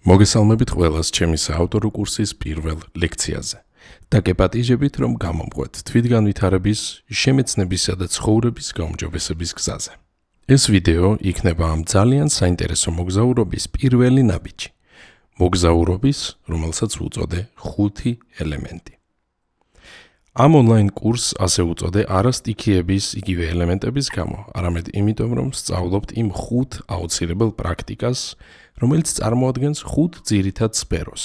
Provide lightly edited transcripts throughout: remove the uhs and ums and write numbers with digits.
მოგესალმებით ყველას ჩემი საავტორო კურსის პირველ ლექციაზე. დაგეპატიჟებით, რომ გამომყვეთ თვითგანვითარების, შემეცნებისა და ცხოვრების გაუმჯობესების გზაზე. ეს ვიდეო იქნება ამ ძალიან საინტერესო მოგზაურობის პირველი ნაბიჯი. მოგზაურობის, რომელსაც უწოდე 5 ელემენტი. ამ ონლაინ კურსს ასე უწოდე არა სტიქიების იგივე ელემენტების გამო, არამედ იმიტომ, რომ სწავლობთ იმ 5 აუცილებელ პრაქტიკას, რომელიც წარმოადგენს 5 ძირითად სფეროს,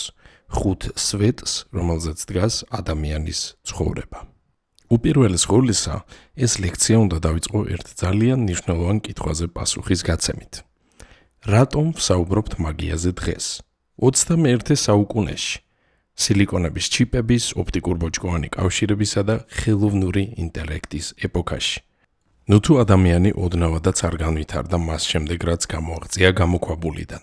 5 სვეტს, რომელზეც დგას ადამიანის ცხოვრება. უპირველეს ყოვლისა, ეს ლექცია უნდა დავიწყო ერთ ძალიან მნიშვნელოვან კითხვაზე პასუხის გაცემით. რატომ ვსაუბრობთ მაგიაზე დღეს? 21 საუკუნეში, სილიკონების ჩიპების, ოპტიკურ-ბოჭკოვანი კავშირებისა და ხელოვნური ინტელექტის ეპოქაში. თუ ადამიანი ოდნავადაც არ განვითარდა მას შემდეგ, რაც გამოაღწია გამოქვაბულიდან.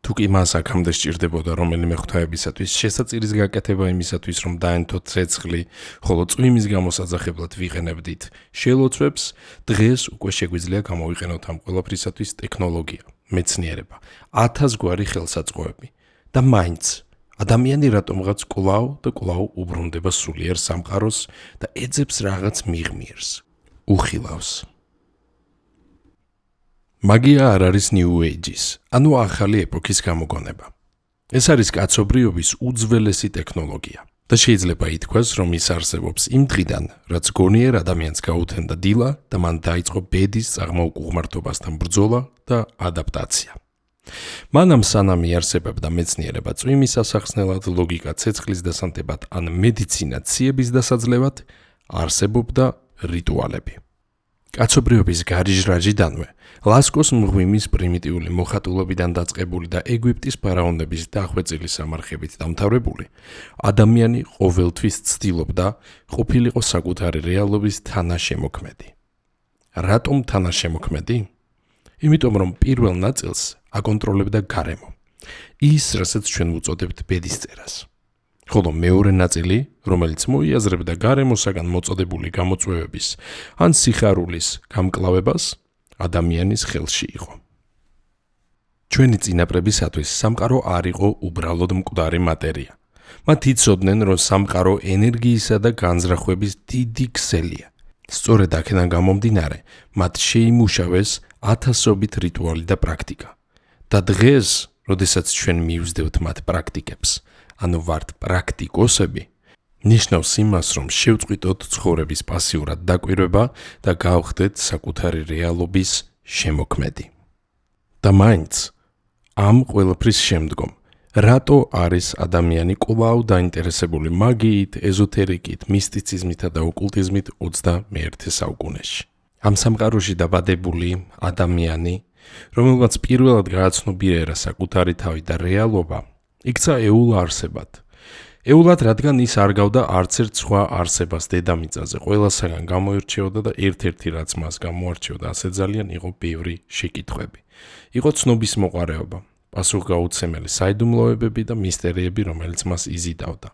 თუ კი მას აქამდე სჭირდებოდა რომელიმე ღვთაებისათვის შესაწირის გაკეთება იმისათვის, რომ დაენთოთ ცეცხლი, ხოლო წვიმის გამოსაძახებლად ვიყენებდით შელოცვებს, დღეს უკვე შეგვიძლია გამოვიყენოთ ამ ყველაფრისათვის ტექნოლოგია, მეცნიერება, 1000 გვარი ხელსაწყოები. და მაინც ადამიანი რატომღაც კვლავ და კვლავ უბრუნდება სულიერ სამყაროს და ეძებს რაღაც მიღმიერს, უხილავს. მაგია არ არის New Age-ის, ანუ ახალი ეპოქის გამოგონება. ეს არის კაცობრიობის უძველესი ტექნოლოგია და შეიძლება ითქვას, რომ ის არსებობს იმ დღიდან, რაც გონიერ ადამიანს გაუთენდა დილა და მან დაიწყო ბედის წარმოუყუღმართობასთან ბრძოლა და ადაპტაცია. მანამ სანამ იარსებებდა მეცნიერება წვიმის ასახსნელად, ლოგიკა ცეცხლის დასანთებად ან მედიცინა ციების დასაძლევად, არსებობდა რიტუალები. კაცობრიობის გარიჟრაჟიდანვე, ლასკოს მღვიმის პრიმიტიული მოხატულობიდან დაწყებული და ეგვიპტის ფარაონების დახვეწილი სამარხებით დამთავრებული, ადამიანი ყოველთვის ცდილობდა ყოფილიყო საკუთარი რეალობის თანაშემოქმედი. რატომ თანაშემოქმედი? იმიტომ, რომ პირველ ნაწილს აკონტროლებდა გარემო. ის, რასაც ჩვენ ვუწოდებთ ბედისწერას. ხოლო მეორე ნაწილი, რომელიც მოიაზრებდა გარემოსაგან მოწოდებული გამოწვევების ან სიხარულის გამკლავებას, ადამიანის ხელში იყო. ჩვენი წინაპრებისათვის სამყარო არ იყო უბრალოდ მკვდარი მატერია. მათ იცოდნენ, რომ სამყარო ენერგიისა და განზრახვების დიდი ქსელია. სწორედ აქედან გამომდინარე, მათ შეიმუშავეს ათასობით რიტუალი და პრაქტიკა. და დღეს, როდესაც ჩვენ მივსდევთ მათ პრაქტიკებს, ანუ ვართ პრაქტიკოსები, ნიშნავს იმას, რომ შევწყვიტოთ ცხოვრების პასიურად დაკვირვება და გავხდეთ საკუთარი რეალობის შემოქმედი. და მაინც, ამ ყველაფრის შემდგომ, რატო არის ადამიანი კვლავ დაინტერესებული მაგიით, ეზოთერიკით, მისტიციზმითა და ოკულტიზმით 21 საუკუნეში? ამ სამყაროში დაბადებული ადამიანი, რომელმაც პირველად გააცნობიერა საკუთარი თავი და რეალობა, იქცა ეულ არსებად. ეულად, რადგან ის არ გავდა არც ერთ სხვა არსებას დედამიწაზე, ყველასაგან გამოირჩეოდა და ერთ-ერთი რაც მას გამოარჩეოდა ასე ძალიან იყო ბევრი შეკითხვები. იყო ცნობის მოყარეობა, პასუხგაუცემელი საიდუმლოებები და მისტერიები, რომელიც მას იზიდავდა.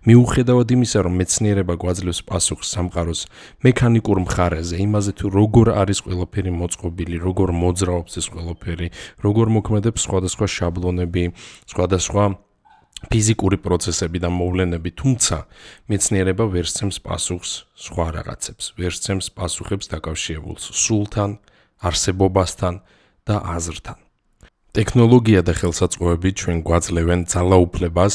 მიუხედავად იმისა, რომ მეცნიერება გვაძლევს პასუხს სამყაროს მექანიკურ მხარეზე, იმაზე თუ როგორ არის ყველაფერი მოწყობილი, როგორ მოძრაობს ეს ყველაფერი, როგორ მოქმედებს სხვადასხვა შაბლონები, სხვადასხვა ფიზიკური პროცესები და მოვლენები, თუმცა მეცნიერება ვერ სცემს პასუხს სხვა რაღაცებს, ვერ სცემს პასუხებს დაკავშირებულს სულთან, არსებობასთან და აზრთან. ტექნოლოგია და ხელსაწყოები ჩვენ გვაძლევენ ძალაუფლებას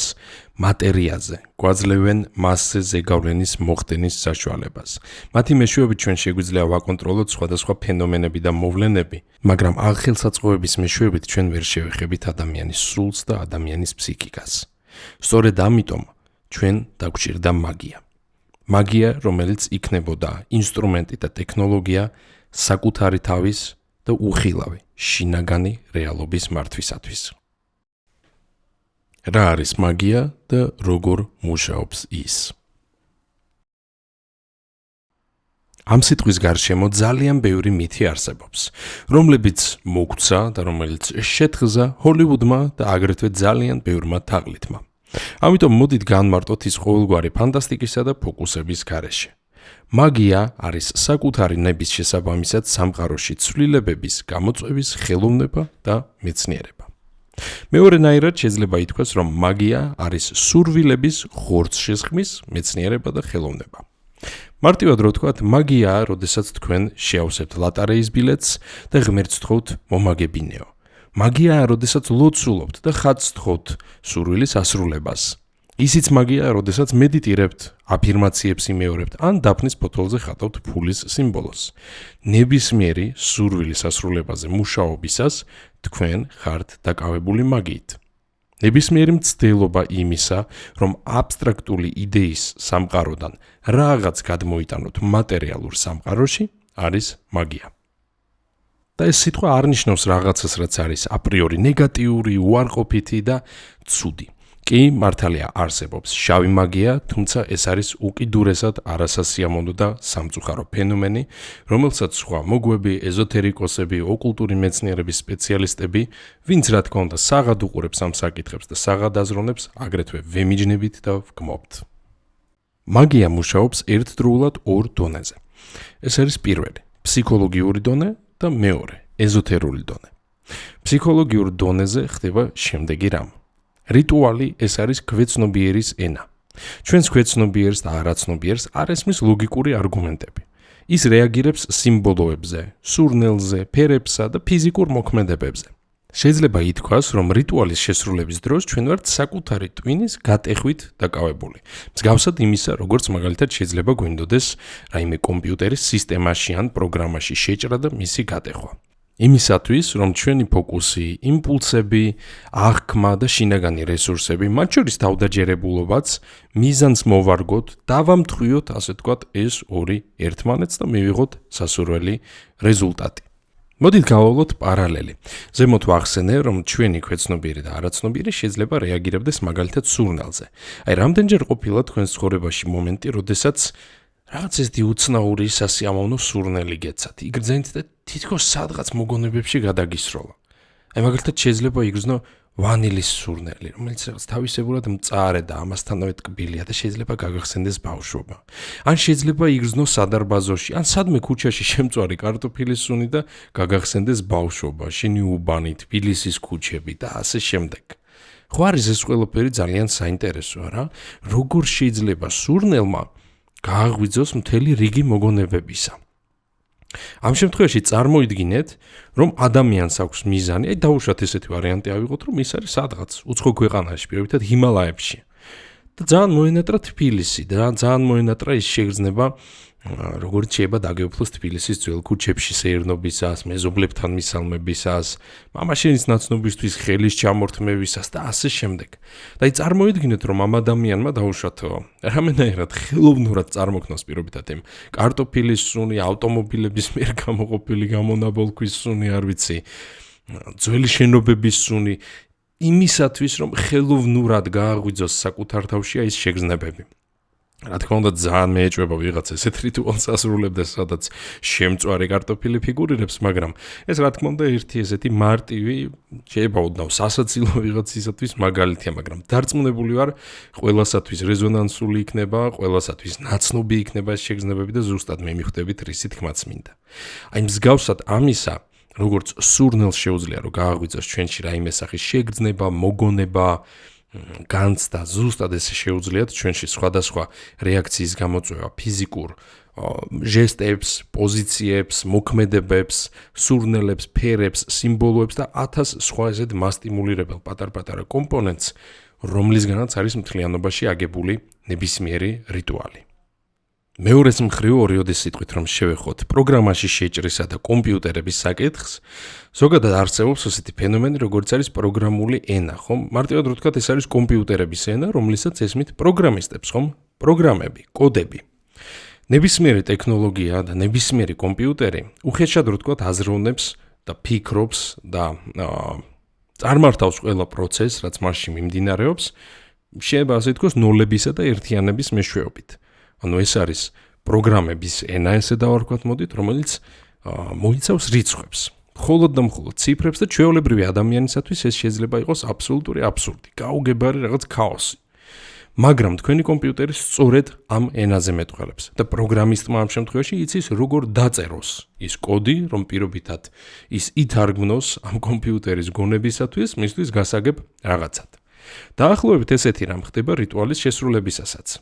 მატერიაზე, გვაძლევენ მასზე ზეგავლენის მოხდენის საშუალებას. მათი მეშვეობით ჩვენ შეგვიძლია ვაკონტროლოთ სხვადასხვა ფენომენები და მოვლენები, მაგრამ ამ ხელსაწყოების მეშვეობით ჩვენ ვერ შევეხებით ადამიანის სულს და ადამიანის ფსიქიკას. სწორედ ამიტომ ჩვენ დაგვჭირდა მაგია. მაგია, რომელიც იქნებოდა ინსტრუმენტი და ტექნოლოგია საკუთარი თავის და უხილავი, შინაგანი რეალობის მართვისათვის. რა არის მაგია და როგორ მუშაობს ის? ამ სიტყვის გარშემო ძალიან ბევრი მითი არსებობს, რომლებიც მოგვცა და რომელიც შეთხზა ჰოლივუდმა და აგრეთვე ძალიან ბევრმა თაღლითმა. ამიტომ მოდით განმარტოთ ის ყოველგვარი ფანტასტიკისა და ფოკუსების გარეშე. მაგია არის საკუთარი ნების შესაბამისად სამყაროში ცვლილებების გამოწვევის ხელოვნება და მეცნიერება. მეორენაირად შეიძლება ითქვას, რომ მაგია არის სურვილების ხორცშესხმის მეცნიერება და ხელოვნება. მარტივად რო ვთქვათ, მაგიაა, როდესაც თქვენ შეავსებთ ლატარეის ბილეთს და ღმერთს თხოვთ მომაგებინეო. მაგიაა, როდესაც ლოცულობთ და ხატს თხოვთ სურვილის ასრულებას. ისიც მაგიაა, როდესაც მედიტირებთ, აფირმაციებს იმეორებთ, ან დაფნის ფოთოლზე ხატავთ ფულის სიმბოლოს. ნებისმიერი სურვილის ასრულებაზე მუშაობისას თქვენ ხართ დაკავებული მაგიით. ნებისმიერი მცდელობა იმისა, რომ აბსტრაქტული იდეის სამყაროდან რაღაც გადმოიტანოთ მატერიალურ სამყაროში, არის მაგია. და ეს სიტყვა არ ნიშნავს რაღაცას, რაც არის აპრიორი ნეგატიური, უარყოფითი და ცუდი. კი, მართალია არსებობს შავი მაგია, თუმცა ეს არის უკიდურესად არასასიამოვნო და სამწუხარო ფენომენი, რომელსაც სხვა მოგვები, ეზოთერიკოსები, ოკულტური მეცნიერების სპეციალისტები, ვინც რა თქმა უნდა საღად უყურებს ამ საკითხებს და საღად აზროვნებს, აგრეთვე ვემიჯნებით და ვგმობთ. მაგია მუშაობს ერთდროულად ორ დონეზე. ეს არის პირველი, ფსიქოლოგიური დონე და მეორე, ეზოთერული დონე. ფსიქოლოგიურ დონეზე ხდება შემდეგი რამ. რიტუალი ეს არის ქვეცნობიერის ენა. ჩვენს ქვეცნობიერს და არაცნობიერს არ ესმის ლოგიკური არგუმენტები. ის რეაგირებს სიმბოლოებზე, სურნელზე, ფერებსა და ფიზიკურ მოქმედებებზე. შეიძლება ითქვას, რომ რიტუალის შესრულების დროს ჩვენ ვართ საკუთარი ტვინის გატეხვით დაკავებული. მსგავსად იმისა, როგორც მაგალითად შეიძლება გვინდოდეს რაიმე კომპიუტერის სისტემაში ან პროგრამაში შეჭრა და მისი გატეხვა. იმისათვის, რომ ჩვენი ფოკუსი, იმპულსები, აღქმა და შინაგანი რესურსები, მათ შორის თავდაჯერებულობაც, მიზანს მოვარგოთ, დავამთხვიოთ, ასე ვთქვათ, ეს ორი ერთმანეთს და მივიღოთ სასურველი რეზულტატი. მოდით გავავლოთ პარალელი. ზემოთ ვახსენე, რომ ჩვენი ქვეცნობიერი და არაცნობიერი შეიძლება რეაგირებდეს მაგალითად სურნელზე. აი, რამდენჯერ ყოფილა თქვენს ცხოვრებაში მომენტი, როდესაც რაღაც ესეთი უცნაური სასიამოვნო სურნელი გეცათ. იგრძენთ და თითქოს სადღაც მოგონებებში გადაგისროლა. აი, მაგალითად შეიძლება იგრძნო ვანილის სურნელი, რომელიც რაღაც თავისებურად მწარე და ამასთანავე ტკბილია და შეიძლება გაგახსენდეს ბავშვობა. ან შეიძლება იგრძნო სადარბაზოში, ან სადმე ქუჩაში შემწვარი კარტოფილის სუნი და გაგახსენდეს ბავშვობა, შენი უბანი, თბილისის ქუჩები და ასე შემდეგ. ხო არის ეს ყველაფერი ძალიან საინტერესოა რა? როგორ შეიძლება სურნელმა გააღვიძოს მთელი რიგი მოგონებებისა. ამ შემთხვევაში წარმოიდგინეთ, რომ ადამიანს აქვს მიზანი, აი დაუშვათ ესეთი ვარიანტი ავიღოთ, რომ ის არის სადღაც უცხო ქვეყანაში, პირობითად ჰიმალაებში. და ძალიან მოენატრა თბილისი და ძალიან მოენატრა ის შეგრძნება, როგორც შეიძლება დაგეუფლოს თბილისის ძველ ქუჩებში სეირნობისას, მეზობლებთან მისალმებისას, მამაშენის ნაცნობისთვის ხელის ჩამორთმევისას და ასე შემდეგ. და აი წარმოიდგინეთ, რომ ამ ადამიანმა დაუშვათ რამენაირად ხელოვნურად წარმოქმნას პირობითად იმ კარტოფილის სუნი, ავტომობილების მიერ გამოყოფილი გამონაბოლქვის სუნი, არ ვიცი, ძველი შენობების სუნი, იმისათვის, რომ ხელოვნურად გააღვიძოს საკუთარ თავშია ის შეგრძნებები. რა თქმა უნდა, ძალიან მეეჭვება ვიღაც ესეთ რიტუალს ასრულებდეს, სადაც შემწვარი კარტოფილი ფიგურირებს, მაგრამ ეს რა თქმა უნდა ერთი ესეთი მარტივი, შეიძლება ოდნავ სასაცილო ვიღაცისათვის მაგალითია, მაგრამ დარწმუნებული ვარ, ყველასათვის რეზონანსული იქნება, ყველასათვის ნაცნობი იქნება ეს შეგრძნებები და ზუსტად მე მიხვდებით რისი თქმაც მინდა. აი მსგავსად ამისა, როგორც სურნელს შეუძლია რომ გააღვიძოს ჩვენში რაიმე სახის შეგრძნება, მოგონება, განცდა, ზუსტად ესე შეუძლიათ ჩვენში სხვადასხვა რეაქციის გამოწვევა ფიზიკურ ჟესტებს, პოზიციებს, მოქმედებებს, სურნელებს, ფერებს, სიმბოლოებს და 1000 სხვა ესეთ მასტიმულირებელ პატარ-პატარა კომპონენტს, რომლისგანაც არის მთლიანობაში აგებული ნებისმიერი რიტუალი. მეორეს მხრივ ორიოდი სიტყვით რომ შევეხოთ პროგრამაში შეჭრისა და კომპიუტერების საკითხს, ზოგადად არსებობს ესეთი ფენომენი, როგორც არის პროგრამული ენა, ხომ? მარტივად რო ვთქვათ, ეს არის კომპიუტერების ენა, რომლითაც ესმით პროგრამისტებს, ხომ? პროგრამები, კოდები. ნებისმიერი ტექნოლოგია და ნებისმიერი კომპიუტერი უხეშად რო ვთქვათ, აზროვნებს და ფიქრობს და წარმართავს ყველა პროცესს, რაც მასში მიმდინარეობს, შეიძლება ასე თქვოს, ნოლებისა და ერთიანების მეშვეობით. ანუ ეს არის პროგრამების ენა, ესე დავარქვათ მოდით, რომელიც მოიცავს რიცხვებს. მხოლოდ და მხოლოდ ციფრებს და ჩვეულებრივი ადამიანისათვის ეს შეიძლება იყოს აბსოლუტური აბსურდი, გაუგებარი რაღაც ქაოსი. მაგრამ თქვენი კომპიუტერი სწორედ ამ ენაზე მეტყველებს და პროგრამისტმა ამ შემთხვევაში იცის როგორ დაწეროს ის კოდი, რომ პირობითად ის ითარგმნოს ამ კომპიუტერის გონებისათვის, მისთვის გასაგებ რაღაცად. დაახლოებით ესეთი რამ ხდება რიტუალის შესრულებისასაც.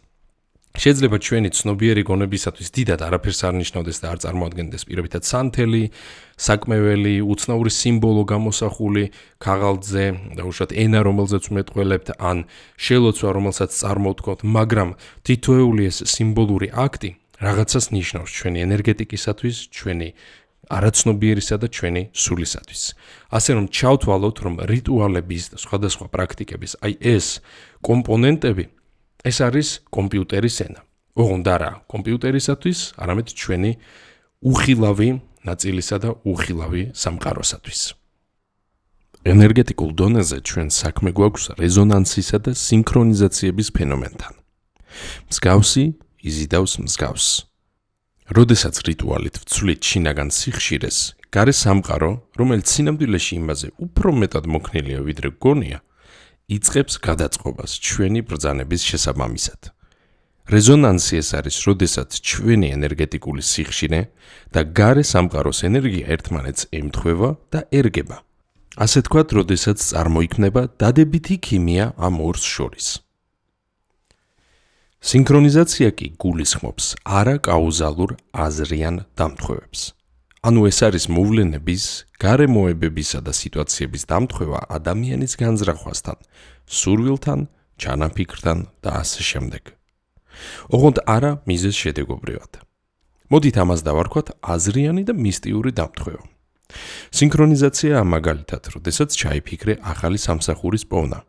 შეიძლება ჩვენი ცნობიერი გონებისათვის დიდად არაფერს არ ნიშნავდეს და არ წარმოადგენდეს პირობითად სანთელი, საკმეველი, უცნაური სიმბოლო გამოსახული ქაღალდზე და უშუალოდ ენა, რომელზეც მეტყველებთ, ან შელოცვა, რომელსაც წარმოვთქვათ, მაგრამ თითოეული ეს სიმბოლური აქტი რაღაცას ნიშნავს ჩვენი ენერგეტიკისათვის, ჩვენი არაცნობიერისა და ჩვენი სულისათვის. ასე რომ ჩავთვალოთ, რომ რიტუალების და სხვადასხვა პრაქტიკების აი ეს კომპონენტები ეს არის კომპიუტერის ენა. ოღონდ არა კომპიუტერისათვის, არამედ ჩვენი უხილავი ნაწილისა და უხილავი სამყაროსათვის. ენერგეტიკულ დონეზე ჩვენ საქმე გვაქვს რეზონანსისა და სინქრონიზაციების ფენომენთან. მსგავსი იზიდავს მსგავს. როდესაც რიტუალით ვცვლით შინაგან სიხშირეს, გარე სამყარო, რომელიც სინამდვილეში იმაზე უფრო მეტად მოქნილია ვიდრე გონია, იწყებს გადაწყობას ჩვენი ბრძანების შესაბამისად. რეზონანსი ეს არის, როდესაც ჩვენი ენერგეტიკული სიხშირე და გარე სამყაროს ენერგია ერთმანეთს ემთხვევა და ერგება. ასე თქვათ, როდესაც წარმოიქმნება დადებითი ქიმია ამ ორს შორის. სინქრონიზაცია კი გულისხმობს არაკაუზალურ აზრიან დამთხვევებს. ანუ ეს არის მოვლენების, გარემოებებისა და სიტუაციების დამთხვევა ადამიანის განზრახვასთან, სურვილთან, ჩანაფიქრთან და ასე შემდეგ. ოღონდ არა მიზეზ შედეგობრივად. მოდით ამას დავარქვათ აზრიანი და მისტიური დამთხვევა. სინქრონიზაცია მაგალითად, როდესაც ჩაიფიქრე ახალი სამსახურის პოვნა.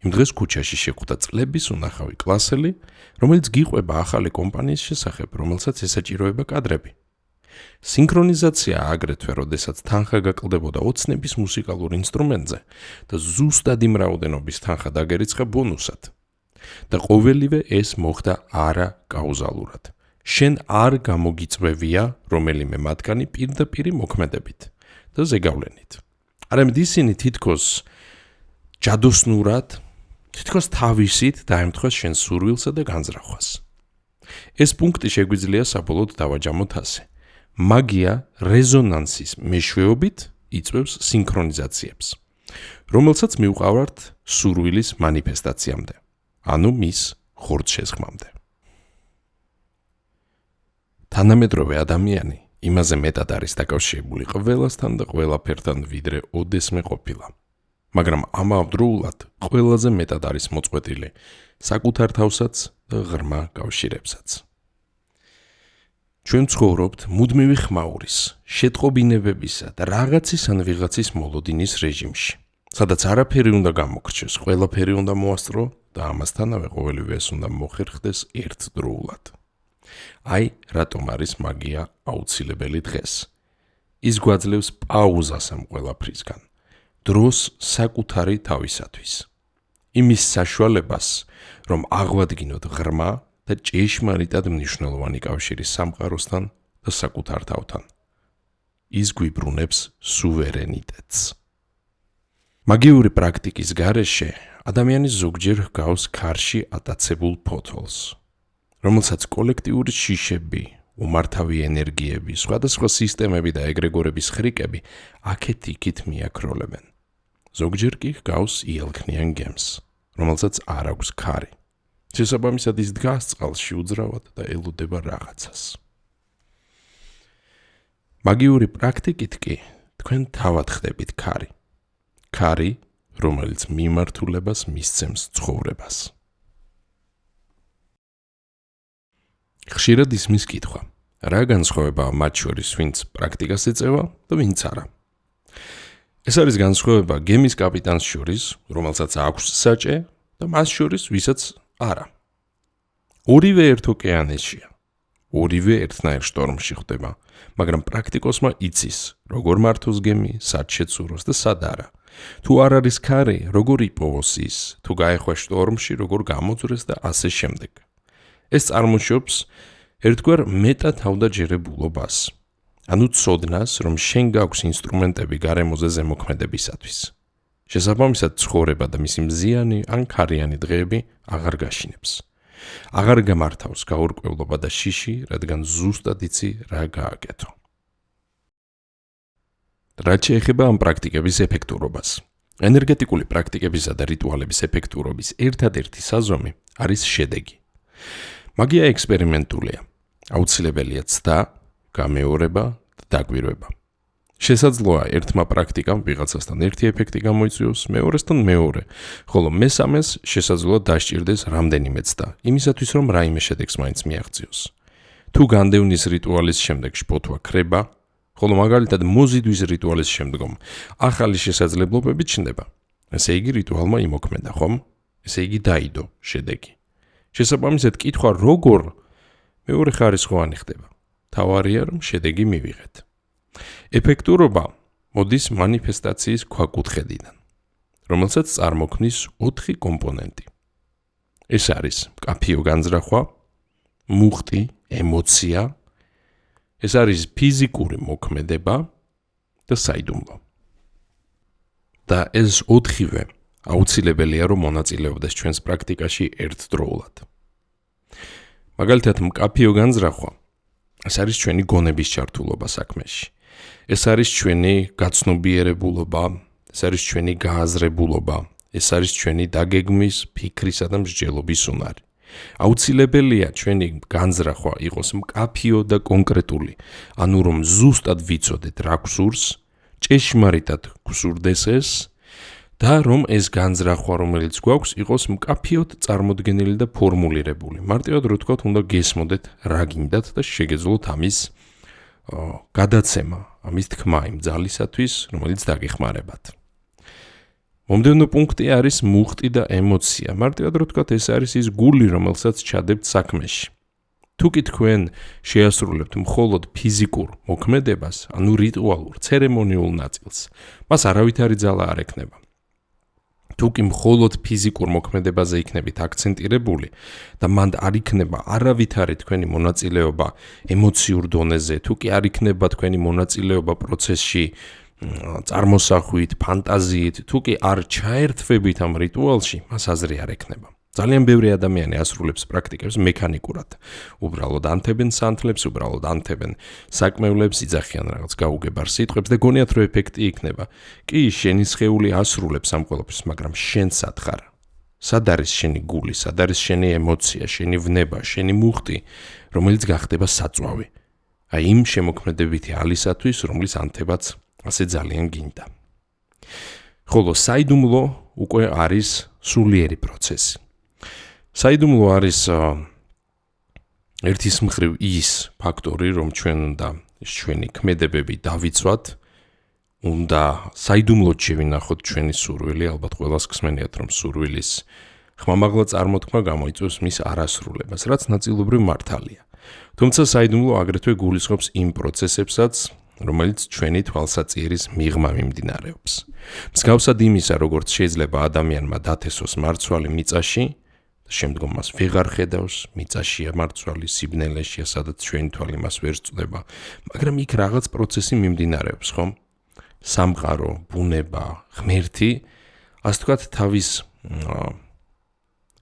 იმ დღეს ქუჩაში შეხვდა წლების უნახავი კლასელი, რომელიც გიყვება ახალი კომპანიის შესახებ, რომელსაც ესაჭიროება კადრები. სინქრონიზაცია აგრეთვე, როდესაც თანხა გაკლდებოდა ოცნების მუსიკალურ ინსტრუმენტზე და ზუსტად იმ რაოდენობის თანხა დაგერიცხა ბონუსად. და ყოველივე ეს მოხდა არაკაუზალურად. შენ არ გამოგიწვევია რომელიმე მათგანი პირდაპირი მოქმედებით და ზეგავლენით. არამედ ისინი თითქოს ჯადოსნურად, თითქოს თავისით დაემთხვეს შენ სურვილსა და განზრახვას. ეს პუნქტი შეგვიძლია საბოლოოდ დავაჯამოთ ასე. მაგია რეზონანსის მეშვეობით იწვევს სინქრონიზაციებს, რომელსაც მივყავართ სურვილის მანიფესტაციამდე, ანუ მის ხორცშესხმამდე. თანამედროვე ადამიანი იმაზე მეტად არის დაკავშირებული ყველასთან და ყველაფერთან, ვიდრე ოდესმე ყოფილა. მაგრამ ამავდროულად ყველაზე მეტად არის მოწყვეტილი საკუთარ თავსაც და ღრმა კავშირებსაც. ჩვენ ცხოვრობთ მუდმივი ხმაურის, შეტყობინებებისა და რაღაცის ან ვიღაცის მოლოდინის რეჟიმში, სადაც არაფერი უნდა გამოგრჩეს, ყველაფერი უნდა მოასწრო და ამასთანავე ყოველივე ეს უნდა მოხერხდეს ერთდროულად. აი, რატომ არის მაგია აუცილებელი დღეს. ის გვაძლევს პაუზას ამ ყველაფრისგან, დროს საკუთარი თავისათვის. იმის საშუალებას, რომ აღვადგინოთ ღრმა და ჭეშმარიტად მნიშვნელოვანი კავშირი სამყაროსთან და საკუთარ თავთან. ის გვიბრუნებს სუვერენიტეტს. მაგიური პრაქტიკის გარეშე ადამიანი ზოგჯერ ჰგავს ქარში ატაცებულ ფოთოლს, რომელსაც კოლექტიური შიშები, უმართავი ენერგიები, სხვადასხვა სისტემები და ეგრეგორების ხრიკები აქეთ-იქით მიაქროლებენ. ზოგჯერ კი ჰგავს იელქნიან გემს, რომელსაც არ აქვს ქარი. შესაბამისად ის დგას წყალში უძრავად და ელოდება რაღაცას. მაგიური პრაქტიკით კი თქვენ თავად ხდებით ქარი. ქარი, რომელიც მიმართულებას მისცემს ცხოვრებას. ხშირად ისმის კითხვა, რა განსხვავებაა მათ შორის, ვინც პრაქტიკას ეწევა და ვინც არა. ეს არის განსხვავება გემის კაპიტანს შორის, რომელსაც აქვს საჭე და მას შორის, ვისაც არა. ორივე ერთ ოკეანეშია, ორივე ერთნაირ შტორმში ხდება, მაგრამ პრაქტიკოსმა იცის, როგორ მართოს გემი, სად შეცუროს და სად არა. თუ არ არის ქარი, როგორ იპოვოს ის, თუ გაეხვა შტორმში, როგორ გამოძვრეს და ასე შემდეგ. ეს წარმოშობს ერთგვარ მეტათავდაჯერებულობას, ანუ ცოდნას, რომ შენ გაქვს ინსტრუმენტები გარემოზე ზემოქმედებისათვის. შესაბამისად ცხოვრება და მისი მზიანი ან ქარიანი დღეები აღარ გაშინებს. აღარ გამართავს გაურკვევლობა და შიში, რადგან ზუსტად იცი რა გააკეთო. რაც შეეხება ამ პრაქტიკების ეფექტურობას. ენერგეტიკული პრაქტიკებისა და რიტუალების ეფექტურობის ერთადერთი საზომი არის შედეგი. მაგია ექსპერიმენტულია. აუცილებელია ცდა, გამეორება და დაკვირვება. შესაძლოა ერთმა პრაქტიკამ ვიღაცასთან ერთი ეფექტი გამოიწვიოს, მეორესთან მეორე, ხოლო მესამეს შესაძლოა დასჭირდეს რამდენიმე ცდა, იმისათვის რომ რაიმე შედეგს მაინც მიაღწიოს. თუ განდევნის რიტუალის შემდეგ შფოთვა ქრება, ხოლო მაგალითად მოზიდვის რიტუალის შემდგომ ახალი შესაძლებლობები ჩნდება. ესე იგი რიტუალმა იმოქმედა, ხომ? ესე იგი დაიდო შედეგი. შესაბამისად კითხვა როგორ მეორე ხარისხოვანი ხდება. თავარია რომ შედეგი მივიღეთ. ეფექტურობა მოდის მანიფესტაციის ქვაკუთხედიდან, რომელსაც წარმოქმნის 4 კომპონენტი. ეს არის მკაფიო განზრახვა, მუხტი, ემოცია, ეს არის ფიზიკური მოქმედება და საიდუმლო. და ეს 4-ვე აუცილებელია რომ მონაწილეობდეს ჩვენს პრაქტიკაში ერთდროულად. მაგალითად მკაფიო განზრახვა ეს არის ჩვენი გონების ჩართულობა საქმეში. ეს არის ჩვენი გაცნობიერებულობა, ეს არის ჩვენი გააზრებულობა, ეს არის ჩვენი დაგეგმვის, ფიქრისა და მსჯელობის უნარი. აუცილებელია ჩვენი განზრახვა იყოს მკაფიო და კონკრეტული, ანუ რომ ზუსტად ვიცოდეთ რა გვსურს, ჭეშმარიტად გვსურდეს ეს და რომ ეს განზრახვა, რომელიც გვაქვს, იყოს მკაფიოდ წარმოდგენილი და ფორმულირებული. მარტივად რო თქვათ, უნდა გესმოდეთ რა გინდათ და შეგეძლოთ ამის გადაცემა, ამის თქმა იმ ძალისათვის, რომელიც დაგეხმარებათ. მომდევნო პუნქტი არის მუხტი და ემოცია. მარტივად რო თქვათ, ეს არის ის გული, რომელსაც ჩადებთ საქმეში. თუ კი თქვენ შეასრულებთ მხოლოდ ფიზიკურ მოქმედებას, ანუ რიტუალურ, ცერემონიულ ნაწილს, მას არავითარი ძალა არ ექნება. თუ კი მხოლოდ ფიზიკურ მოქმედებაზე იქნებით აქცენტირებული და მანდ არ იქნება არავითარი თქვენი მონაწილეობა ემოციურ დონეზე, თუ კი არ იქნება თქვენი მონაწილეობა პროცესში წარმოსახვით, ფანტაზიით, თუ კი არ ჩაერთვებით ამ რიტუალში, მას აზრი არ ექნება. ძალიან ბევრი ადამიანი ასრულებს პრაქტიკებს მექანიკურად. უბრალოდ ანთებენ სანთლებს, უბრალოდ ანთებენ საკმევლებს, იძახიან რაღაც გაუგებარ სიტყვებს და გონიათ რომ ეფექტი იქნება. კი, შენი სხეული ასრულებს ამ ყველაფერს, მაგრამ შენ სად ხარ? სად არის შენი გული, სად არის შენი ემოცია, შენი ვნება, შენი მუხტი, რომელიც გახდება საწვავი. აი იმ შემოქმედებითი ალისათვის, რომლის ანთებაც ასე ძალიან გინდა. ხოლო საიდუმლო უკვე არის სულიერი პროცესი. საიდუმლო არის ერთის მხრივ ის ფაქტორი, რომ ჩვენ უნდა ჩვენი ქმედებები დავიცვათ, უნდა საიდუმლოდ შევინახოთ ჩვენი სურვილი, ალბათ ყველას გსმენიათ, რომ სურვილის ხმამაღლა წარმოთქმა გამოიწვევს მის არასრულებას, რაც ნაწილობრივ მართალია. თუმცა საიდუმლო აგრეთვე გულისხმობს იმ პროცესებსაც, რომელიც ჩვენი თვალსაწიერის მიღმა მიმდინარეობს. მსგავსად იმისა, როგორც შეიძლება ადამიანმა დათესოს მარცვალი მიწაში, შემდგომ მას ვეღარ ხედავს, მიწაშია მარცვალი, სიბნელეშია, სადაც ჩვენი თვალი მას ვერ სწდება, მაგრამ იქ რაღაც პროცესი მიმდინარეობს, ხომ? სამყარო, ბუნება, ღმერთი, ასე ვთქვათ, თავის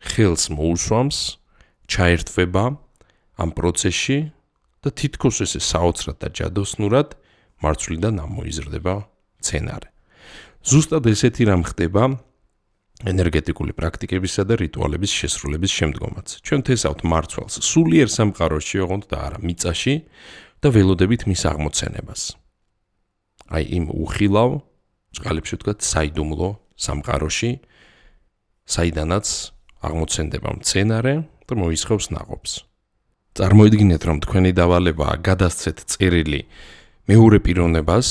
ხელს მოუსვამს, ჩაერთვება ამ პროცესში და თითქოს ესე საოცრად და ჯადოსნურად მარცვლიდან ამოიზრდება მცენარე. ზუსტად ესეთი რამ ხდება ენერგეტიკული პრაქტიკებისა და რიტუალების შესრულების შემდგომაც. ჩვენ თესავთ მარცვალს სულიერ სამყაროში, ოღონდ და არა მიწაში და ველოდებით მის აღმოცენებას. აი იმ უხილავ, წყალებში ვთქვათ, საიდუმლო სამყაროში, საიდანაც აღმოცენდება მცენარე და მოისხევს ნაყოფს. წარმოიდგინეთ, რომ თქვენი დავალებაა გადასცეთ წერილი მეორე პიროვნებას,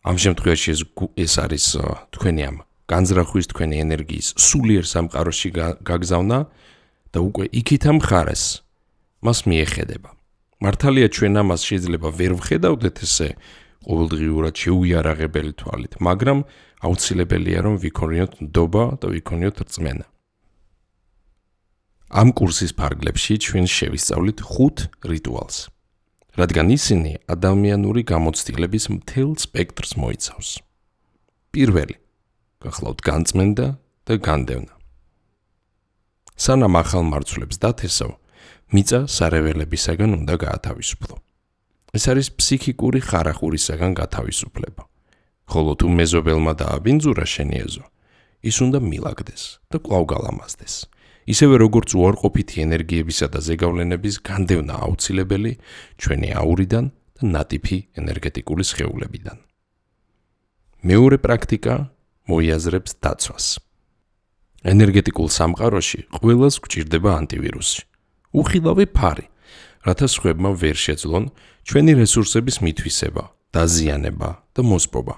ამ შემთხვევაში ეს არის თქვენი ამ განზრახვის, თქვენი ენერგიის სულიერ სამყაროში გაგზავნა და უკვე იქით ამ ხარეს მას მიეხედება. მართალია ჩვენ ამას შეიძლება ვერ ვხედავდეთ ესე ყოველდღიურად შეუიარაღებელი თვალით, მაგრამ აუცილებელია რომ ვიქონიოთ ნდობა და ვიქონიოთ რწმენა. ამ კურსის ფარგლებში ჩვენ შევისწავლით 5 რიტუალს, რადგან ისინი ადამიანური გამოცდილების მთელ სპექტრს მოიცავს. პირველი, გახლავთ განწმენდა და განდევნა. სანამ ახალ მარცვლებს დათესავ, მიწა სარეველებისაგან უნდა გაათავისუფლო. ეს არის ფსიქიკური ხარახურისაგან გათავისუფლება. ხოლო თუ მეზობელმა დააბინძურა შენი ეზო, ის უნდა მილაგდეს და კვლავ გალამაზდეს. ისევე როგორც უარყოფითი ენერგიებისა და ზეგავლენების განდევნა აუცილებელი ჩვენი აურიდან და ნატიფი ენერგეტიკული სხეულებიდან. მეორე პრაქტიკა მოიაზრებს დაცვას. ენერგეტიკულ სამყაროში ყველას გვჭირდება ანტივირუსი. უხილავი ფარი, რათა სხვებმა ვერ შეძლონ ჩვენი რესურსების მითვისება, დაზიანება და მოსპობა.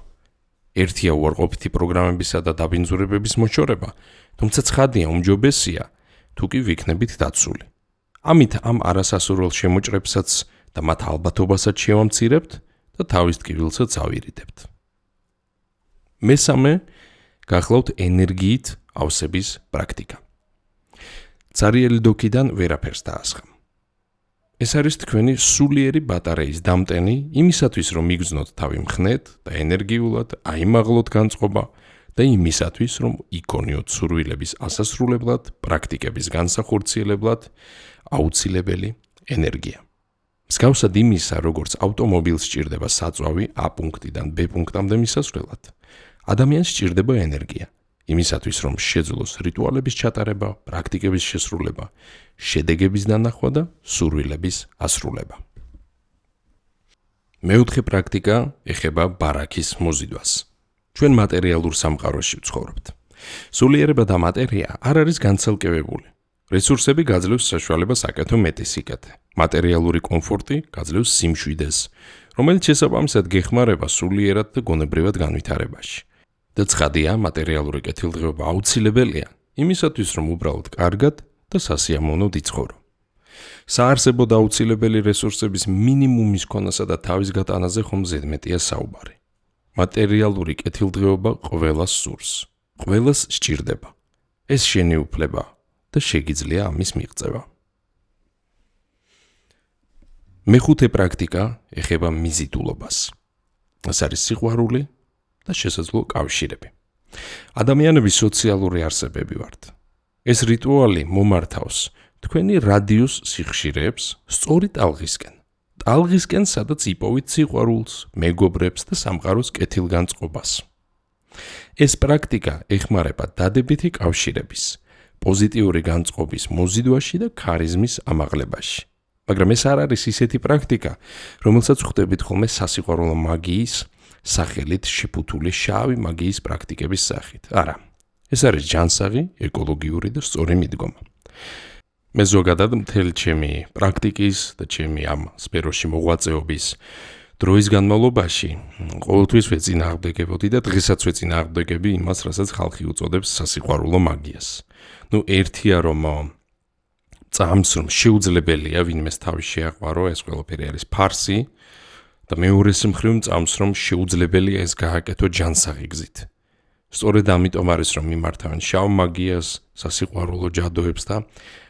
ერთია უარყოფითი პროგრამებისა და დაბინძურებების მოჩორება, თუმცა ცხადია უმჯობესია, თუ კი ვიქნებით დაცული. ამით ამ არასასურველ შემოჭრებსაც და მათ ალბათობასაც შევამცირებთ და თავის ტკივილსაც ავირიდებთ. მესამე, გახლავთ ენერგიით ავსების პრაქტიკა. ცარიელი დოქიდან ვერაფერს დაასხამ. ეს არის თქვენი სულიერი ბატარეის დამტენი იმისათვის, რომ იგრძნოთ თავი მხნედ და ენერგიულად, აიმაღლოთ განწყობა და იმისათვის, რომ იქონიოთ სურვილების ასასრულებლად, პრაქტიკების განსახორციელებლად აუცილებელი ენერგია. მსგავსად იმისა, როგორც ავტომობილს სჭირდება საწვავი A პუნქტიდან B პუნქტამდე მისასვლელად, ადამიანს სჭირდება ენერგია. იმისათვის, რომ შეძლოს რიტუალების ჩატარება, პრაქტიკების შესრულება, შედეგების დანახვა და სურვილების ასრულება. მეოთხე პრაქტიკა ეხება ბარაქის მოზიდვას. ჩვენ მატერიალურ სამყაროში ვცხოვრობთ. სულიერება და მატერია არ არის განცალკევებული. რესურსები გაძლევს საშუალებას აკეთო მეტი სიკეთე. მატერიალური კომფორტი გაძლევს სიმშვიდეს, რომელიც შესაბამისად გეხმარება სულიერად და გონებრივად განვითარებაში. და ცხადია, მატერიალური კეთილდღეობა აუცილებელია იმისათვის, რომ უბრალოდ კარგად და სასიამოვნოდ იცხოვრო. საარსებო და აუცილებელი რესურსების მინიმუმის ქონასა და თავის გატანაზე ხომ ზედმეტია საუბარი. მატერიალური კეთილდღეობა ყველას სურს, ყველას სჭირდება. ეს შენი უფლება და შეგიძლია ამის მიღწევა. მეხუთე პრაქტიკა ეხება მიზიდულობას. ეს არის სიყვარული და შესაძლო კავშირები. ადამიანები სოციალური არსებები ვართ. ეს რიტუალი მომართავს თქვენი რადიუს სიხშირეებს სწორი ტალღისკენ. ტალღისკენ, სადაც იპოვით სიყვარულს, მეგობრებს და სამყაროს კეთილგანწყობას. ეს პრაქტიკა ეხმარება დადებითი კავშირების, პოზიტიური განწყობის მოზიდვაში და ქარიზმის ამაღლებაში. მაგრამ ეს არ არის ისეთი პრაქტიკა, რომელსაც ხვდებით ხოლმე სასიყვარულო მაგიის სახელით შეფუთული შავი მაგიის პრაქტიკების სახით. არა, ეს არის ჯანსაღი, ეკოლოგიური და სწორი მიდგომა. მე ზოგადად მთელი ჩემი პრაქტიკის და ჩემი ამ სფეროში მოღვაწეობის დროის განმავლობაში ყოველთვის ვეწინააღმდეგებოდი და დღესაც ვეწინააღმდეგები იმას, რასაც ხალხი უწოდებს სასიყვარულო მაგიას. ერთია რომ წამს რომ შეუძლებელია ვინმეს თავი შეაყვარო, ეს ყველაფერი არის ფარსი. და მეორეს მხრივ წამს რომ შეუძლებელია ეს გააკეთო ჯანსაღი გზით. სწორედ ამიტომ არის რომ მიმართავენ შავ მაგიას, სასიყვარულო ჯადოებს და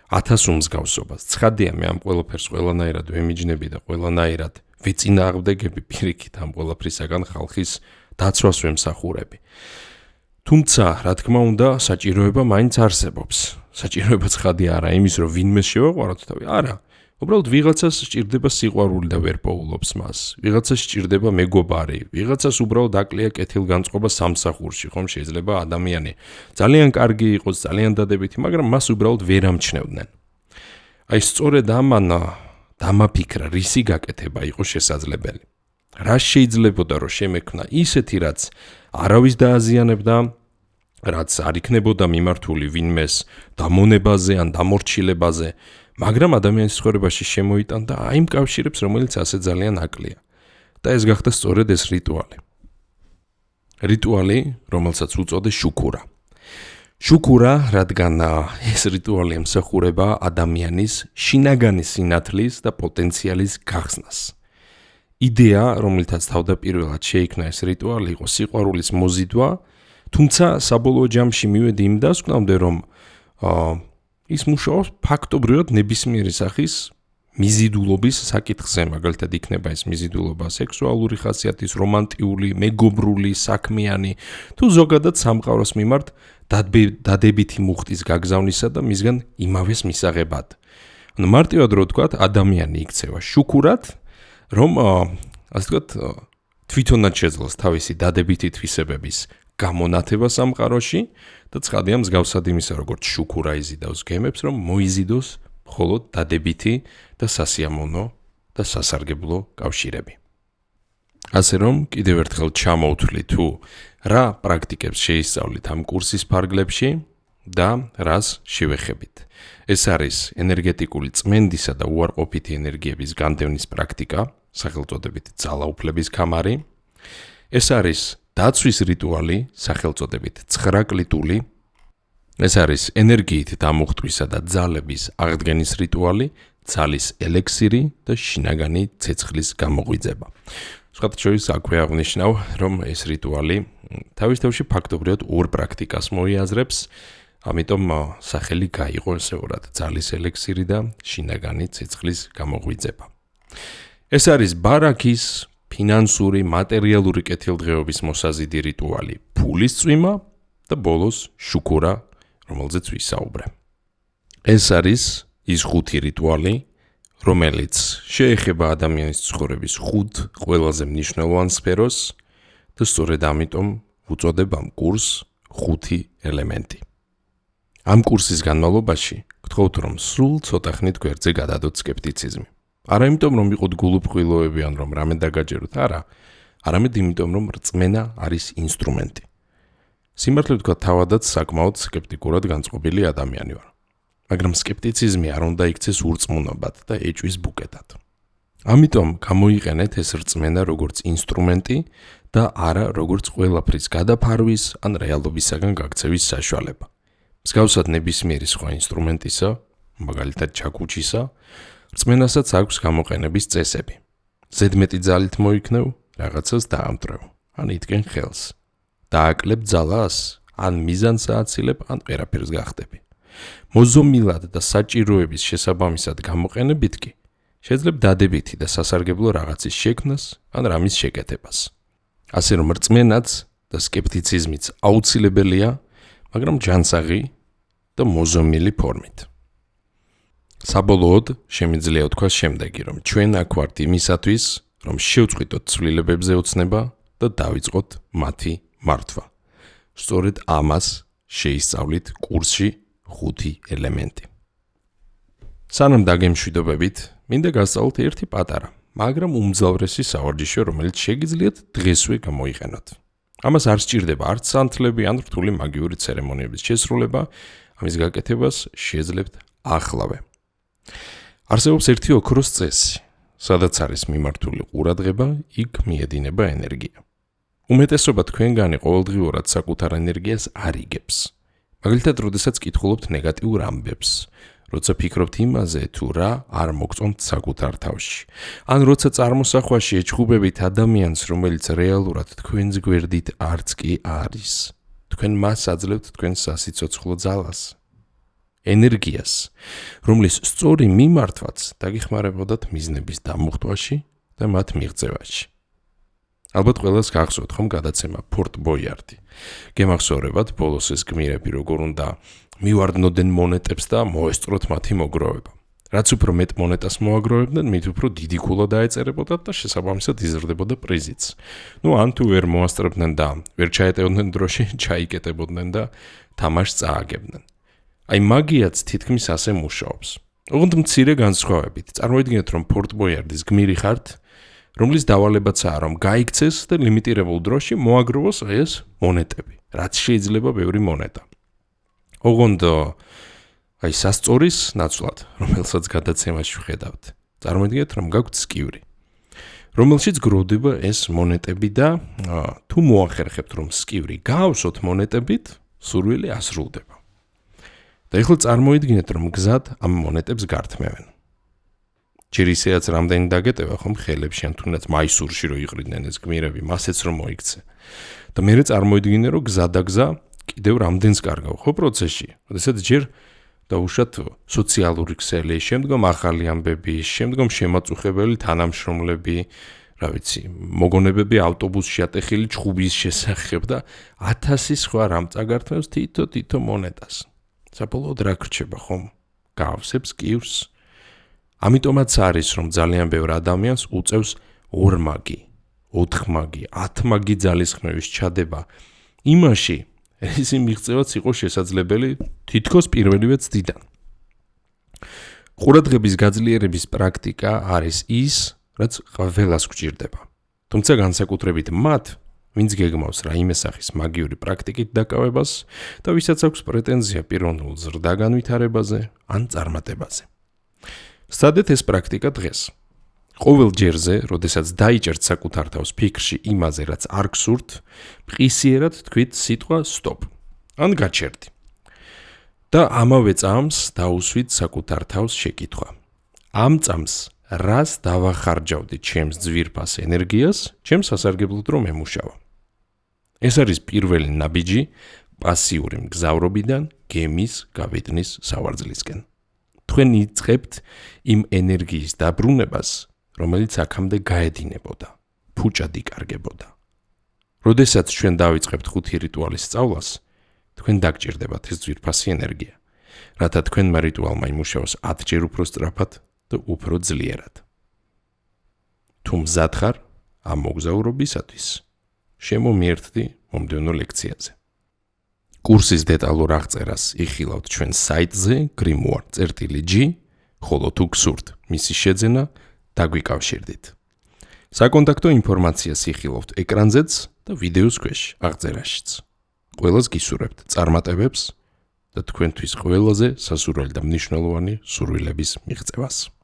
1000 უმსგავსობას. ცხადია, მე ამ ყველაფერს ყველანაირად ვემიჯნები და ყველანაირად ვეწინააღმდეგები პირიქით ამ ყველაფრისაგან ხალხის დაცვას ვემსახურები. თუმცა, რა თქმა უნდა, საჭიროება მაინც არსებობს. საჭიროება ცხადია არა იმის, რომ ვინმეს შევაყვაროთ თავი, არა. უბრალოდ ვიღაცას სჭირდება სიყვარული და ვერ პოულობს მას. ვიღაცას სჭირდება მეგობარი, ვიღაცას უბრალოდ აკლია კეთილგანწყობა სამსახურში, ხომ შეიძლება ადამიანი ძალიან კარგი იყოს, ძალიან დადებითი, მაგრამ მას უბრალოდ ვერ ამჩნევდნენ. აი სწორედ ამან დამაფიქრა, რისი გაკეთება იყო შესაძლებელი. რა შეიძლებოდა რომ შემექმნა ისეთი, რაც არავის დააზიანებდა, რაც არ იქნებოდა მიმართული ვინმეს დამონებაზე ან დამორჩილებაზე, მაგრამ ადამიანის ცხოვრებაში შემოიტანდა აი იმ კავშირებს, რომელიც ასე ძალიან აკლია. და ეს გახდა სწორედ ეს რიტუალი. რიტუალი, რომელსაც უწოდე შუქურა. შუქურა, რადგან ეს რიტუალი ემსახურება ადამიანის შინაგანი სინათლის და პოტენციალის გახსნას. იდეა, რომელთაც თავდაპირველად შეიქმნა ეს რიტუალი, იყო სიყვარულის მოზიდვა, თუმცა საბოლოო ჯამში მივედი იმ დასკვნამდე, რომ ის მუშაობს ფაქტობრივად ნებისმიერი სახის მიზიდულობის საკითხზე, მაგალითად იქნება ეს მიზიდულობა სექსუალური ხასიათის, რომანტიული, მეგობრული, საქმიანი, თუ ზოგადად სამყაროს მიმართ დადებითი მუხტის გაგზავნისა და მისგან იმავეს მისაღებად. ანუ მარტივად რო ვთქვათ, ადამიანი იქცევა შუქურად, რომ ასე ვთქვათ, თვითონაც შეძლოს თავისი დადებითი თვისებების გამონათება სამყაროში და ცხადია მსგავსად იმისა, როგორც შუქურა იზიდავს გემებს, რომ მოიზიდოს მხოლოდ დადებითი და სასიამოვნო და სასარგებლო კავშირები. ასე რომ, კიდევ ერთხელ ჩამოვთვლი თუ რა პრაქტიკებს შეისწავლით ამ კურსის ფარგლებში და რას შევეხებით. ეს არის ენერგეტიკული წმენდისა და უარყოფითი ენერგიების განდევნის პრაქტიკა, სახელწოდებით ძალაუფლების ქამარი. ეს არის დაცვის რიტუალი, სახელწოდებით 9 კლიტული. ეს არის ენერგიით დამუხტვისა და ძალების აღდგენის რიტუალი, ძალის ელექსირი და შინაგანი ცეცხლის გამოღვიძება. სხვათა შორის აქვე აღნიშნავ, რომ ეს რიტუალი თავის თავში ფაქტობრივად ორ პრაქტიკას მოიაზრებს, ამიტომ სახელი გაიღო ესეურად ძალის ელექსირი და შინაგანი ცეცხლის გამოღვიძება. ეს არის ბარაქის, ფინანსური, მატერიალური კეთილდღეობის მოსაზიდი რიტუალი, ფულის წვიმა და ბოლოს შუქურა, რომელზეც ვისაუბრე. ეს არის ის 5 რიტუალი, რომელიც შეეხება ადამიანის ცხოვრების 5 ყველაზე მნიშვნელოვან სფეროს და სწორედ ამიტომ ვუწოდებ ამ კურსს 5 ელემენტი. ამ კურსის განმავლობაში გთხოვთ, რომ სულ ცოტა ხნით გვერდზე გადადოთ სკეპტიციზმი. არა იმიტომ, რომ ვიყოთ გულუბრყვილოები ან რომ რამე დაგაჯეროთ, არა, არამედ იმიტომ, რომ რწმენა არის ინსტრუმენტი. სიმართლე ვთქვათ, თავადაც საკმაოდ სკეპტიკურად განწყობილი ადამიანი ვარ. მაგრამ სკეპტიციზმი არ უნდა იქცეს ურწმუნობად და ეჭვის ბუკეტად. ამიტომ გამოიყენეთ ეს რწმენა როგორც ინსტრუმენტი და არა როგორც ყველაფრის გადაფარვის ან რეალობისაგან გაქცევის საშუალება. მსგავსად ნებისმიერი სხვა ინსტრუმენტისა, მაგალითად ჩაქუჩისა, რწმენასაც აქვს გამოყენების წესები. ზედმეტი ძალით მოიქნევ, რაღაცას დაამტვრევ, ან იტკენ ხელს. დააკლებ ძალას, ან მიზანს ააცილებ, ან ვერაფერს გახდები. მოზომილად და საჭიროების შესაბამისად გამოყენებით კი შეიძლება დადებითი და სასარგებლო რაღაცის შექმნას ან რამის შეკეთებას. ასე რომ რწმენაც და სკეპტიციზმიც აუცილებელია, მაგრამ ჯანსაღი და მოზომილი ფორმით. საბოლოოდ შემიძლია ვთქვას შემდეგი, რომ ჩვენ აქ ვართ იმისათვის, რომ შევწყვიტოთ ცვლილებებზე ოცნება და დავიწყოთ მათი მართვა. სწორედ ამას შეისწავლით კურსში 5 ელემენტი. სანამ დაგემშვიდობებით, მინდა გასწავლოთ ერთი პატარა, მაგრამ უმძლავრესი სავარჯიშო, რომელიც შეგიძლიათ დღესვე გამოიყენოთ. ამას არ სჭირდება არც სანთლები, ან რთული მაგიური ცერემონიების შესრულება, ამის გაკეთებას შეძლებთ ახლავე. არსებობს ერთი ოქროს წესი, სადაც არის მიმართული ყურადღება, იქ მიედინება ენერგია. უმეტესობა თქვენგანი ყოველდღიურად საკუთარ ენერგიას არ იგებს. მაგალითად, როდესაც კითხულობთ ნეგატიურ ამბებს, როცა ფიქრობთ იმაზე, თუ რა არ მოგწონთ საკუთარ თავში, ან როცა წარმოსახვაში ეჩხუბებით ადამიანს, რომელიც რეალურად თქვენს გვერდით არც კი არის, თქვენ მას აძლევთ თქვენს სასიცოცხლო ძალას, ენერგიას, რომლის სწორი მიმართვაც დაგიხმარებოდათ მიზნების დამუხტვაში და მათ მიღწევაში. ალბათ ყველას გახსოვთ ხომ გადაცემა ფორტ ბოიარდი. გემახსოვრებათ ბოლოს ეს გმირები როგორ უნდა მივარდნოდნენ მონეტებს და მოესწროთ მათი მოგროვება. რაც უფრო მეტ მონეტას მოაგროვებდნენ, მით უფრო დიდი ქულა დაეწერებოდათ და შესაბამისად იზრდებოდა პრიზიც. ან თუ ვერ მოასწრებდნენ და ვერ ჩაეტევდნენ დროში, ჩაიკეტებოდნენ და თამაშს წააგებდნენ. აი მაგიაც თითქმის ასე მუშაობს. ოღონდ მცირე განსხვავებით. წარმოიდგინეთ, რომ ფორტ ბოიარდის გმირი ხართ, რომლის დავალებაცაა, რომ გაიქცეს და ლიმიტირებულ დროში მოაგროვოს ეს მონეტები, რაც შეიძლება ბევრი მონეტა. ოღონდ აი სასწორის ნაცვლად, რომელსაც გადაცემაში ვხედავთ. წარმოიდგინეთ, რომ გაქვთ სკივრი, რომელშიც გროვდება ეს მონეტები და თუ მოახერხებთ, რომ სკივრი გაავსოთ მონეტებით, სურვილი ასრულდება. და ეხლა წარმოიდგინეთ, რომ გზად ამ მონეტებს გართმევენ. ჯერ ისეაც რამდენი დაგეტევა ხომ ხელებში, ან თუნდაც მაისურში რო იყრიდნენ ეს გმირები, მასეც რომ მოიქცე. და მერე წარმოიდგინე, რომ გზა და გზა კიდევ რამდენს კარგავ ხო პროცესში, როდესაც ჯერ და უშოთ სოციალური ქსელი, შემდგომ ახალი ამბები, შემდგომ შემაწუხებელი თანამშრომლები, რა ვიცი, მოგონებები ავტობუსში ატეხილი ჩხუბის შესახებ და 1000 სხვა რამ წაგართმევს თითო მონეტას. საბოლოოდ რა გრჩება ხომ? გავსებს კივს. ამიტომაც არის, რომ ძალიან ბევრ ადამიანს უწევს ორმაგი, 4მაგი, 10მაგი ძალისხმევის ჩადება იმაში, ისი მიღწევაც იყო შესაძლებელი თითქოს პირველივე წდიდან. ყურადღების გაძლიერების პრაქტიკა არის ის, რაც ყველას გვჭირდება. თუმცა განსაკუთრებით მათ, ვინც გეგმავს რაიმე სახის მაგიური პრაქტიკით დაკავებას და ვისაც აქვს პრეტენზია პიროვნულ ზრდა განვითარებაზე ან წარმატებაზე. სცადეთ ეს პრაქტიკა დღეს. ყოველ ჯერზე, როდესაც დაიჭერთ საკუთარ თავს ფიქრში იმაზე, რაც არ გსურთ, მყისიერად თქვით სიტყვა stop. ან გაჩერდი. და ამავე წამს დაუსვით საკუთარ თავს შეკითხვა. ამ წამს რას დავახარჯავდი ჩემს ძვირფას ენერგიას, ჩემს სასარგებლოდ რომ ემუშავა. ეს არის პირველი ნაბიჯი პასიური მგზავრობიდან გემის გავიდნენ სავარძლისკენ. თქვენ იწყებთ იმ ენერგიის დაბრუნებას, რომელიც აქამდე გაედინებოდა, ფუჭად იკარგებოდა. როდესაც ჩვენ დავიწყებთ 5 რიტუალის სწავლას, თქვენ დაგჭირდებათ ეს ძვირფასი ენერგია, რათა თქვენმა რიტუალმა იმუშაოს 10 ჯერ უფრო სწრაფად და უფრო ძლიერად. თუ მზად ხარ ამ მოგზაურობისათვის, შემომიერთდი მომდევნო ლექციაზე. კურსის დეტალურ აღწერას იხილავთ ჩვენ საიტზე grimoire.g, ხოლო თუ გსურთ მისი შეძენა, დაგვიკავშირდით. საკონტაქტო ინფორმაციას იხილავთ ეკრანზეც და ვიდეოს ქვეშ აღწერაშიც. ყველას გისურვებთ წარმატებებს და თქვენთვის ყველაზე სასურველი და მნიშვნელოვანი სურვილების მიღწევას.